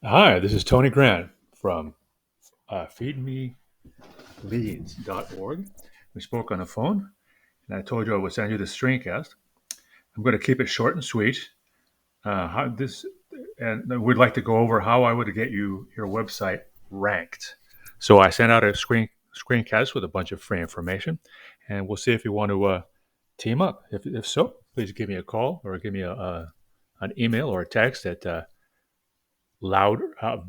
Hi, this is Tony Grant from feedmeleads.org. We spoke on the phone, and I told you I would send you this screencast. I'm going to keep it short and sweet. And we'd like to go over how I would get your website ranked. So I sent out a screencast with a bunch of free information, and we'll see if you want to team up. If so, please give me a call or give me an email or a text at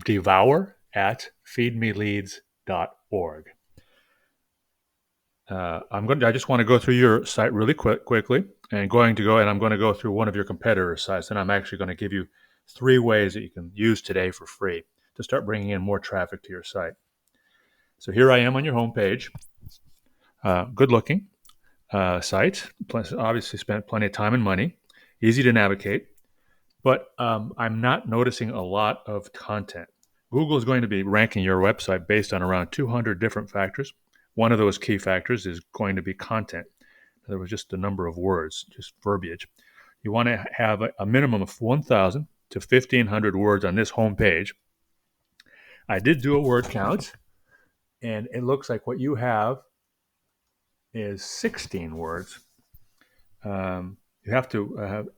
devour at feedmeleads.org. I just want to go through your site really quickly, and I'm going to go through one of your competitor sites, and I'm actually going to give you 3 ways that you can use today for free to start bringing in more traffic to your site. So here I am on your homepage. Good looking site. Obviously spent plenty of time and money. Easy to navigate, but I'm not noticing a lot of content. Google is going to be ranking your website based on around 200 different factors. One of those key factors is going to be content. In other words, just the number of words, just verbiage. You want to have a minimum of 1,000 to 1,500 words on this home page. I did do a word count, and it looks like what you have is 16 words. You have to have,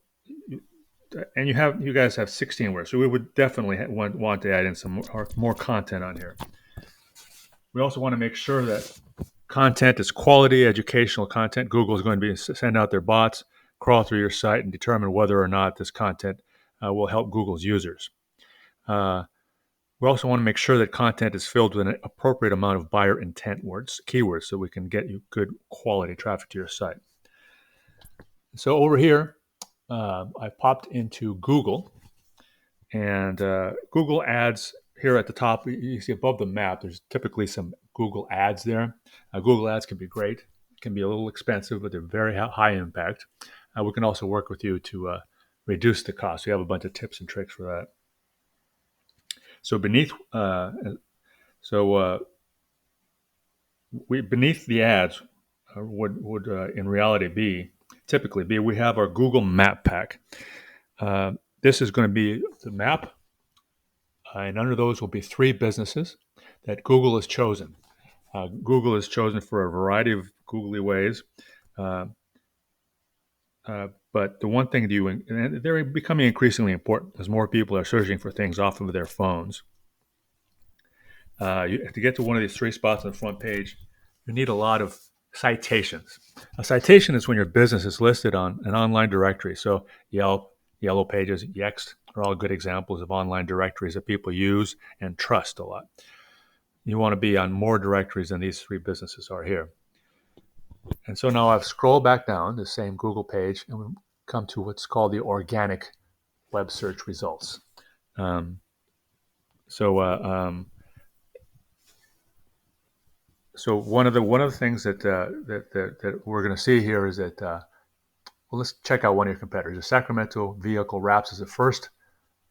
and you guys have 16 words, so we would definitely want to add in some more content on here. We also want to make sure that content is quality educational content. Google is going to be send out their bots, crawl through your site, and determine whether or not this content will help Google's users. We also want to make sure that content is filled with an appropriate amount of buyer intent words, keywords, so we can get you good quality traffic to your site. So over here, I popped into Google, and Google Ads here at the top. You see above the map, there's typically some Google Ads there. Google Ads can be great. It can be a little expensive, but they're very high impact. We can also work with you to reduce the cost. We have a bunch of tips and tricks for that. So beneath the ads would in reality typically be we have our Google Map Pack. This is going to be the map, and under those will be 3 businesses that Google has chosen. Google is chosen for a variety of googly ways, but the one thing and they're becoming increasingly important as more people are searching for things off of their phones. To get to one of these 3 spots on the front page, you need a lot of citations. A citation is when your business is listed on an online directory. So Yelp, Yellow Pages, Yext are all good examples of online directories that people use and trust a lot. You want to be on more directories than these 3 businesses are here. And so now I've scrolled back down the same Google page, and we come to what's called the organic web search results. So one of the things that we're going to see here is that let's check out one of your competitors. The Sacramento Vehicle Wraps is the first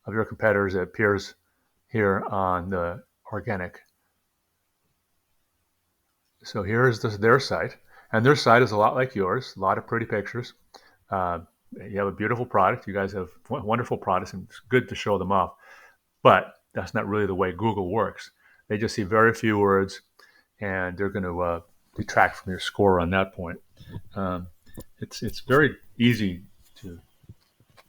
of your competitors that appears here on the organic. So here's their site, and their site is a lot like yours. A lot of pretty pictures. You have a beautiful product. You guys have wonderful products, and it's good to show them off. But that's not really the way Google works. They just see very few words, and they're going to detract from your score on that point. It's very easy to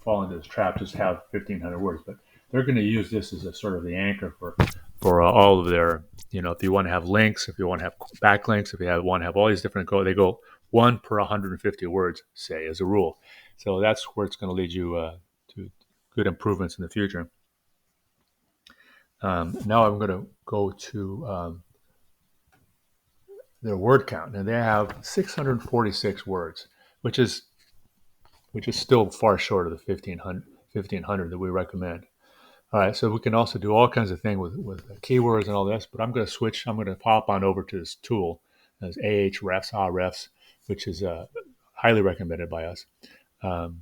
fall into this trap, just have 1,500 words, but they're going to use this as a sort of the anchor for all of their, if you want to have links, if you want to have backlinks, if you want to have all these different they go 1 per 150 words, say, as a rule. So that's where it's going to lead you to good improvements in the future. Now I'm going to go to their word count, and they have 646 words, which is still far short of the 1,500 that we recommend. All right, so we can also do all kinds of things with keywords and all this, but I'm going to switch. I'm going to pop on over to this tool as Ahrefs, which is highly recommended by us. Now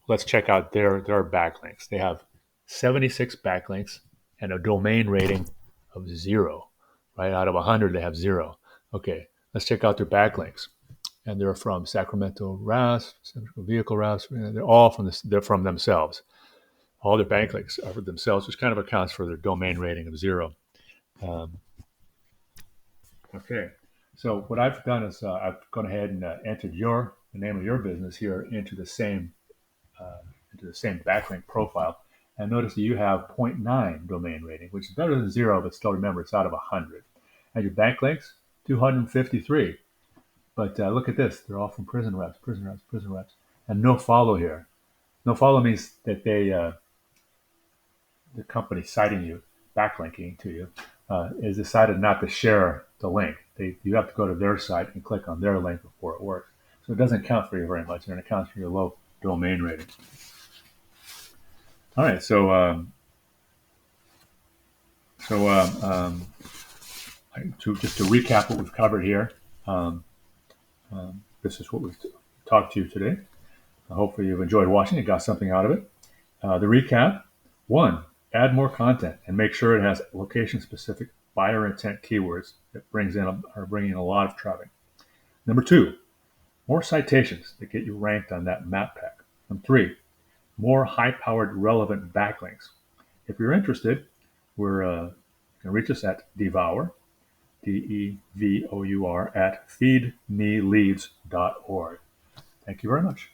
let's check out their backlinks. They have 76 backlinks and a domain rating of 0. Right out of 100, they have 0. Okay, let's check out their backlinks, and they're from Sacramento Wraps, Vehicle Wraps. They're all they're from themselves. all their backlinks are for themselves, which kind of accounts for their domain rating of 0. Okay, so what I've done is I've gone ahead and entered the name of your business here into the same backlink profile, and notice that you have 0.9 domain rating, which is better than 0, but still remember it's out of 100. And your backlinks, 253. But look at this. They're all from Prism Wraps, Prism Wraps, Prism Wraps. And no follow here. No follow means that the company citing you, backlinking to you, is decided not to share the link. You have to go to their site and click on their link before it works. So it doesn't count for you very much, and it counts for your low domain rating. All right, so just to recap what we've covered here, this is what we've talked to you today. Hopefully you've enjoyed watching and got something out of it. The recap: 1, add more content and make sure it has location-specific buyer intent keywords that are bringing in a lot of traffic. Number 2, more citations that get you ranked on that map pack. And 3, more high-powered relevant backlinks. If you're interested, you can reach us at Devour, DEVOUR, at feedmeleads.org. Thank you very much.